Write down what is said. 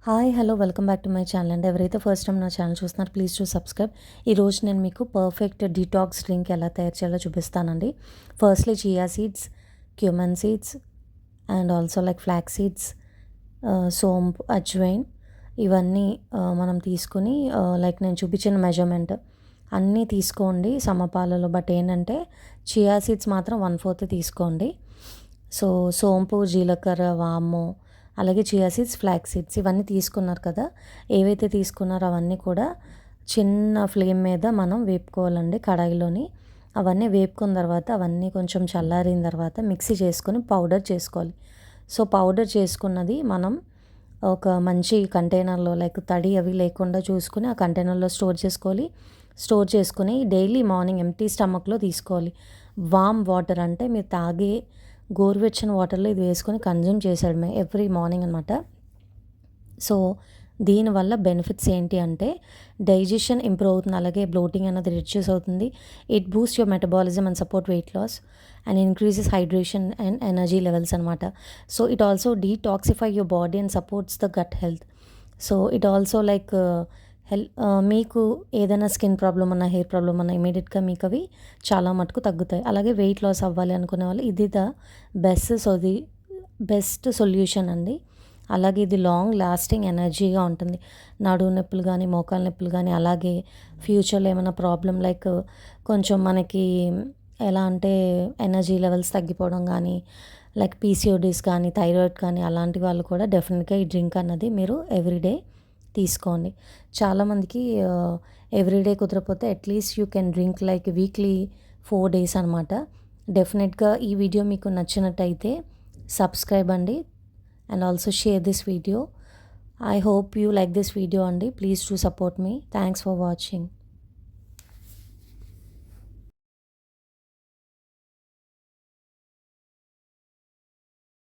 Hi hello welcome back to my channel అండి. ఎవరైతే first time నా ఛానల్ చూస్తున్నారో ప్లీజ్ టు సబ్స్క్రైబ్. ఈరోజు నేను మీకు పర్ఫెక్ట్ డీటాక్స్ డ్రింక్ ఎలా తయారు చేయాలో చూపిస్తానండి. Firstly chia seeds, cumin seeds and also like flax seeds, సోంపు, అజ్వైన్ ఇవన్నీ మనం తీసుకుని లైక్ నేను చూపించిన మెజర్మెంట్ అన్నీ తీసుకోండి సమపాలలో. బట్ ఏంటంటే చియా సీడ్స్ మాత్రం 1/4 తీసుకోండి. సో సోంపు, జీలకర్ర, వాము, అలాగే చియా సీడ్స్, ఫ్లాక్స్ సీడ్స్ ఇవన్నీ తీసుకున్నారు కదా. ఏవైతే తీసుకున్నారో అవన్నీ కూడా చిన్న ఫ్లేమ్ మీద మనం వేపుకోవాలండి కడాయిలోని. అవన్నీ వేపుకున్న తర్వాత అవన్నీ కొంచెం చల్లారిన తర్వాత మిక్సీ చేసుకొని పౌడర్ చేసుకోవాలి. సో పౌడర్ చేసుకున్నది మనం ఒక మంచి కంటైనర్లో లైక్ తడి అవి లేకుండా చూసుకుని ఆ కంటైనర్లో స్టోర్ చేసుకోవాలి. స్టోర్ చేసుకుని డైలీ మార్నింగ్ ఎంప్టీ స్టమక్లో తీసుకోవాలి. వామ్ వాటర్ అంటే మీరు తాగే గోరువెచ్చని వాటర్లో ఇది వేసుకొని కన్జ్యూమ్ చేసేయడమే ఎవ్రీ మార్నింగ్ అనమాట. సో దీనివల్ల బెనిఫిట్స్ ఏంటి అంటే డైజెషన్ ఇంప్రూవ్ అవుతుంది, అలాగే బ్లోటింగ్ అనేది రిడ్యూస్ అవుతుంది. It boost your metabolism and support weight loss and increases hydration and energy levels అనమాట. So it also detoxify your body and supports the gut health. So it also like మీకు ఏదైనా skin problem ఉన్నా, hair problem ఉన్నా ఇమీడియట్గా మీకు అవి చాలా మటుకు తగ్గుతాయి. అలాగే వెయిట్ లాస్ అవ్వాలి అనుకునే వాళ్ళు ఇది ద బెస్ట్ సొల్యూషన్ అండి. అలాగే ఇది లాంగ్ లాస్టింగ్ ఎనర్జీగా ఉంటుంది. నడుము నొప్పులు కానీ, మోకాల నొప్పులు కానీ, అలాగే ఫ్యూచర్లో ఏమైనా ప్రాబ్లం లైక్ కొంచెం మనకి ఎలా అంటే ఎనర్జీ లెవెల్స్ తగ్గిపోవడం కానీ, లైక్ పీసీఓడీస్ కానీ, థైరాయిడ్ కానీ అలాంటి వాళ్ళు కూడా డెఫినెట్గా ఈ డ్రింక్ అన్నది మీరు ఎవ్రీడే తీసుకోండి. చాలామందికి ఎవ్రీడే కుదరకపోతే at least you can drink like weekly 4 days అనమాట. డెఫినెట్గా ఈ వీడియో మీకు నచ్చినట్టయితే సబ్స్క్రైబ్ అండి and also share this video. I hope you like this video అండి. Please to support me. Thanks for watching.